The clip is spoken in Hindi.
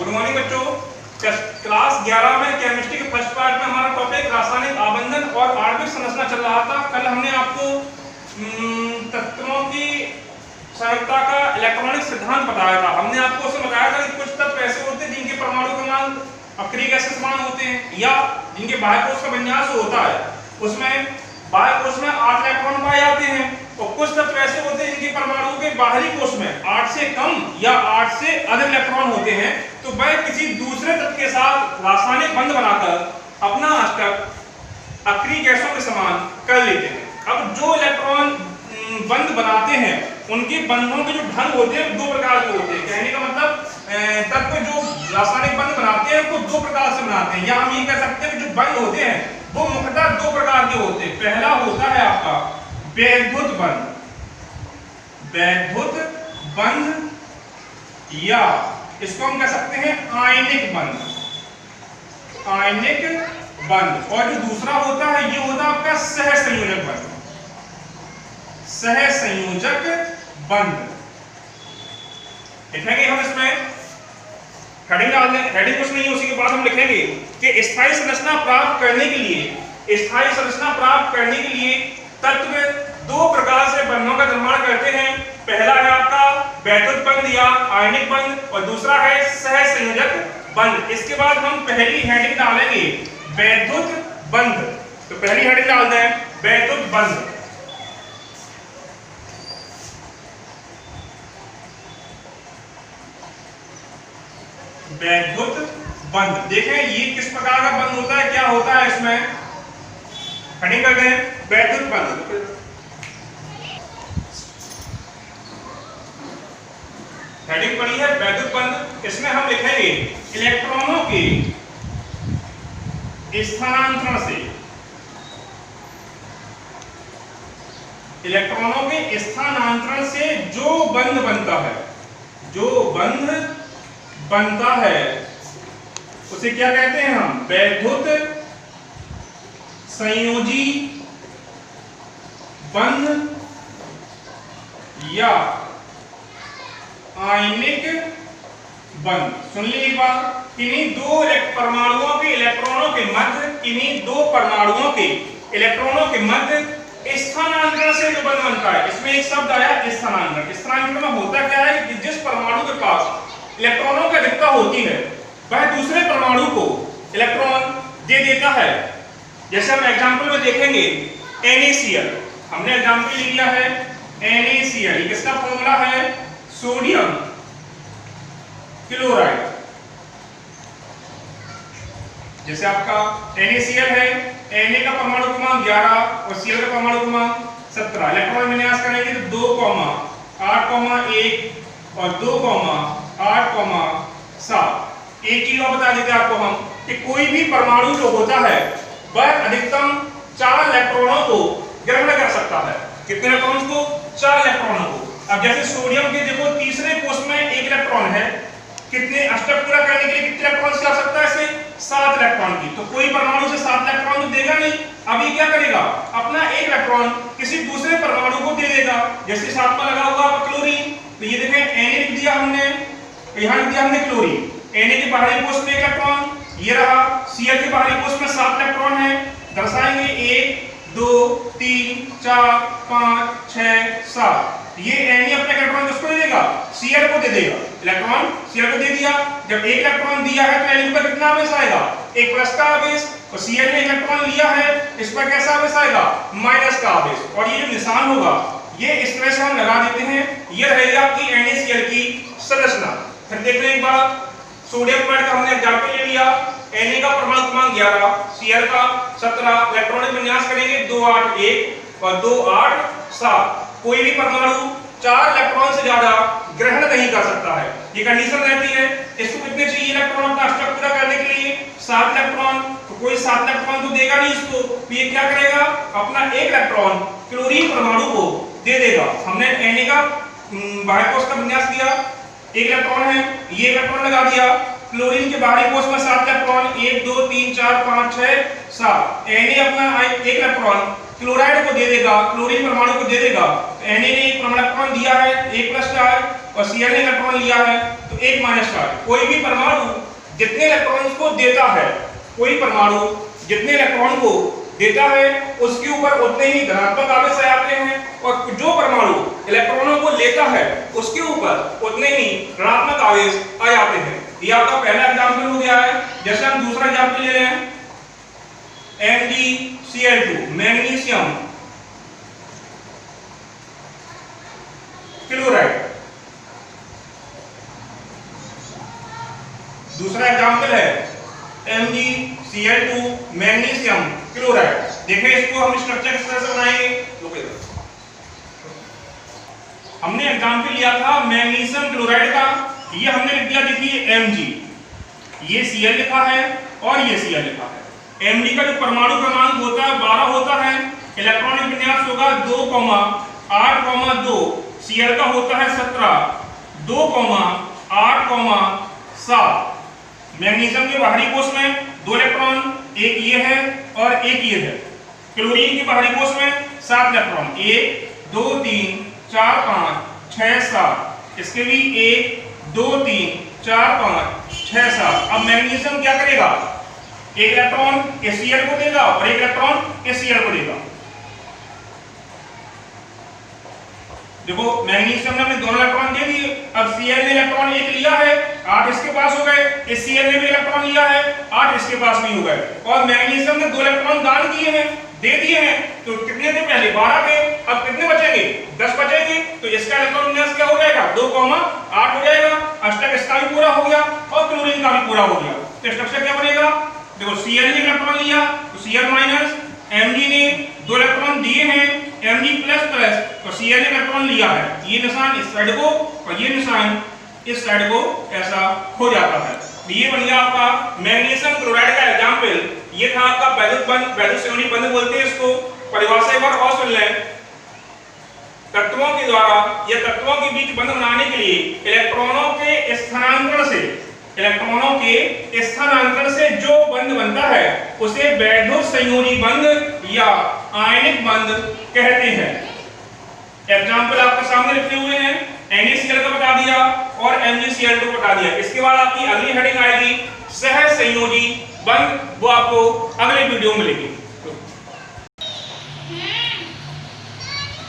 गुड मॉर्निंग बच्चों। क्लास 11 में केमिस्ट्री के फर्स्ट पार्ट में हमारा टॉपिक रासायनिक आबंधन और आणविक संरचना चल रहा था। कल हमने आपको तत्वों की संयुक्ता का इलेक्ट्रॉनिक सिद्धांत बताया था। हमने आपको उसमें बताया था कि कुछ तत्व ऐसे होते हैं जिनके परमाणु क्रमांक अक्रिय गैस के समान होते हैं या जिनके बाह्य कोश का विन्यास होता है उसमें बाह्य कोश में 8 इलेक्ट्रॉन पाए जाते हैं और कुछ तत्व ऐसे होते हैं जिनके परमाणु के बाहरी कोश में 8 से कम या 8 से अधिक इलेक्ट्रॉन होते हैं। तो वह किसी दूसरे तत्व के साथ रासायनिक बंध बनाकर अपना अष्टक अक्रिय गैसों के समान कर लेते हैं। अब जो इलेक्ट्रॉन बंध बनाते हैं उनके बंधों के जो ढंग होते हैं दो प्रकार के होते हैं। कहने का मतलब तत्व जो रासायनिक बंध बनाते हैं वो दो प्रकार से बनाते हैं, या हम ये कह सकते हैं कि जो बंध होते हैं वो मुख्यतः दो प्रकार के होते हैं। पहला होता है आपका वैद्युत बंध, वैद्युत बंध, या इसको हम कह सकते हैं आयनिक बंध, आयनिक बंध। और जो दूसरा होता है ये होता है आपका सहसंयोजक बंध, सहसंयोजक बंध। लिखेंगे हम इसमें हेडिंग डाल दें, हेडिंग कुछ नहीं है, उसी के बाद हम लिखेंगे कि स्थायी संरचना प्राप्त करने के लिए, स्थायी संरचना प्राप्त करने के लिए तत्व दो प्रकार से बंधों का निर्माण करते हैं। पहला है आपका वैद्युत बंध या आयनिक बंध और दूसरा है सहसंयोजक बंध। इसके बाद हम पहली हेडिंग डालेंगे वैद्युत बंध। तो पहली हेडिंग डाल दें वैद्युत बंध। वैद्युत बंध, देखें ये किस प्रकार का बंध होता है, क्या होता है इसमें। हेडिंग कर दें वैद्युत बंध। हेडिंग पड़ी है वैद्युत बंध। इसमें हम लिखेंगे इलेक्ट्रॉनों के स्थानांतरण से, इलेक्ट्रॉनों के स्थानांतरण से जो बंध बनता है, जो बंध बनता है उसे क्या कहते हैं हम, वैद्युत संयोजी बंध या आयनिक बंध। सुन लीजिए एक बार, किन्हीं दो परमाणुओं के इलेक्ट्रॉनों के मध्य, किन्हीं दो परमाणुओं के इलेक्ट्रॉनों के मध्य स्थानांतरण से जो बंध बनता है, इसमें एक शब्द आया स्थानांतरण। स्थानांतरण में होता क्या है कि जिस परमाणु के पास इलेक्ट्रॉनों की अधिकता होती है वह दूसरे परमाणु को इलेक्ट्रॉन दे देता है। जैसे हम एग्जांपल में देखेंगे NaCl, हमने एग्जांपल लिया है NaCl, किसका फॉर्मूला है सोडियम क्लोराइड। जैसे आपका NaCl है, Na का परमाणु क्रमांक 11 और Cl का परमाणु क्रमांक 17। इलेक्ट्रॉन विन्यास करेंगे तो 2,8,1 और 2,8,7। एक चीज और बता देते आपको हम कि कोई भी परमाणु जो होता है वह अधिकतम 4 इलेक्ट्रॉनों को ग्रहण कर सकता है। कितने इलेक्ट्रॉन्स को, 4 इलेक्ट्रॉनों को। अब जैसे सोडियम के देखो तीसरे कोष में 1 इलेक्ट्रॉन है, कितने अष्टक पूरा करने के लिए कितने इलेक्ट्रॉन की आवश्यकता है इसे, 7 इलेक्ट्रॉन की। तो कोई परमाणु से 7 इलेक्ट्रॉन तो देगा नहीं। अब ये क्या करेगा, अपना 1 इलेक्ट्रॉन किसी दूसरे परमाणु को दे देगा। जैसे साथ में लगा हुआ क्लोरीन, तो ये देखें Na लिख दिया हमने, यहाँ लिख दिया हमने क्लोरीन। Na के बाहरी कोष में 1 इलेक्ट्रॉन, ये रहा। Cl के बाहरी कोष में 7 इलेक्ट्रॉन है। दर्शाएंगे 1 2 3 4 5 6 7। ये Na अपने इलेक्ट्रॉन किसको दे देगा, Cl को दे देगा। इलेक्ट्रॉन Cl को दे दिया। जब 1 इलेक्ट्रॉन दिया है तो Na पर कितना आवेश आएगा, 1 प्लस का आवेश। और Cl ने इलेक्ट्रॉन लिया है, इस पर कैसा आवेश आएगा, माइनस का आवेश। और ये जो निशान होगा ये इस तरह से हम लगा देते हैं। ये रहेगी आपकी NaCl की संरचना। फिर देख लें एक बार, सोडियम क्लोराइड का हमने एग्जांपल ले लिया। Na का परमाणु क्रमांक 11, Cl का 17। इलेक्ट्रॉनिक विन्यास करेंगे 2,8,1 और 2,8,7। कोई भी परमाणु 4 इलेक्ट्रॉन से ज्यादा ग्रहण नहीं कर सकता है, ये कंडीशन रहती है। इसको कितने चाहिए इलेक्ट्रॉन अपना अष्टक पूरा करने के लिए, 7 इलेक्ट्रॉन। तो कोई 7 इलेक्ट्रॉन तो देगा नहीं इसको, तो ये क्या करेगा, अपना 1 इलेक्ट्रॉन क्लोरीन परमाणु को दे देगा। हमने Na का बाह्य कोश का विन्यास किया, 1 इलेक्ट्रॉन है, ये इलेक्ट्रॉन लगा दिया। क्लोरीन के बाहरी कोश में 7 इलेक्ट्रॉन, 1 2 3 4 5 6 7। Na अपना 1 इलेक्ट्रॉन क्लोराइड को दे देगा, क्लोरीन परमाणु को दे देगा। Na ने एक इलेक्ट्रॉन दिया है 1 प्लस का है और Cl ने इलेक्ट्रॉन लिया है, तो 1 माइनस चार्ज। कोई भी परमाणु जितने इलेक्ट्रॉन्स को देता है, कोई परमाणु जितने इलेक्ट्रॉन को देता है उसके ऊपर उतने ही धनात्मक आवेश आ जाते हैं, और जो परमाणु इलेक्ट्रॉनों को लेता है उसके ऊपर उतने ही ऋणात्मक आवेश आ जाते हैं। ये आपका पहला एग्जांपल हो गया है। जैसे हम दूसरा एग्जांपल ले रहे हैं, MgCl2 मैग्नीशियम क्लोराइड। दूसरा एग्जांपल है MgCl2 मैग्नीशियम क्लोराइड। देखिए इसको हम स्ट्रक्चर किस तरह से बनाएंगे। हमने एग्जांपल लिया था मैग्नीशियम क्लोराइड का, ये हमने लिख दिया, देखिए Mg, ये Cl लिखा है और ये Cl लिखा है। Mg का जो परमाणु क्रमांक होता है 12 होता है, इलेक्ट्रॉनिक विन्यास होगा 2,8,2, Cl का होता है 17, 2,8,7। मैग्नीशियम के बाहरी कोश में 2 इलेक्ट्रॉन, एक ये है और एक ये है। क्लोरीन के बाहरी कोश में 7 इलेक्ट्रॉन, 1 2 3 4 5 6 7, इसके भी 1 2 3 4 5 6 7। अब मैग्नीशियम क्या करेगा, एक इलेक्ट्रॉन Cl को देगा और एक इलेक्ट्रॉन Cl को देगा। देखो मैग्नीशियम ने दोनों इलेक्ट्रॉन दे दिए, अब Cl ने इलेक्ट्रॉन एक लिया है, 8 इसके पास हो गए, Cl ने भी इलेक्ट्रॉन लिया है, 8 इसके पास भी हो गए, और मैग्नीशियम ने 2 इलेक्ट्रॉन दान किए हैं, दे दिए हैं। तो कितने थे पहले, 12 थे, अब कितने बचेंगे, 10 बचेंगे। तो इसका इलेक्ट्रॉन विन्यास क्या हो जाएगा, 2,8 हो जाएगा। अष्टक इसका भी पूरा हो गया और क्लोरीन का भी पूरा हो गया। तो स्ट्रक्चर क्या बनेगा, देखो Cl ने इलेक्ट्रॉन लिया तो Cl माइनस, Mg ने 2 इलेक्ट्रॉन दिए हैं, Mg प्लस प्लस, तो Cl ने इलेक्ट्रॉन लिया है, ये निशान इस साइड को और ये निशान इस साइड को ऐसा हो जाता है। ये बन गया आपका मैग्नीशियम क्लोराइड का एग्जांपल। ये था आपका वैद्युत बंध, वैद्युत संयोजी बंध बोलते हैं इसको। परिभाषा एक बार और सुन लें, तत्वों के द्वारा या तत्वों के बीच बंध बनाने के लिए इलेक्ट्रॉनों के स्थानांतरण से जो बंध बनता है उसे वैद्युत संयोजी बंध या आयनिक बंध कहते हैं। एग्जांपल आपके सामने लिखे हुए हैं, NaCl का बता दिया और MgCl2 बता दिया। इसके बाद आपकी अगली हेडिंग आएगी सह संयोजी बंध, वो आपको अगले वीडियो में मिलेगी।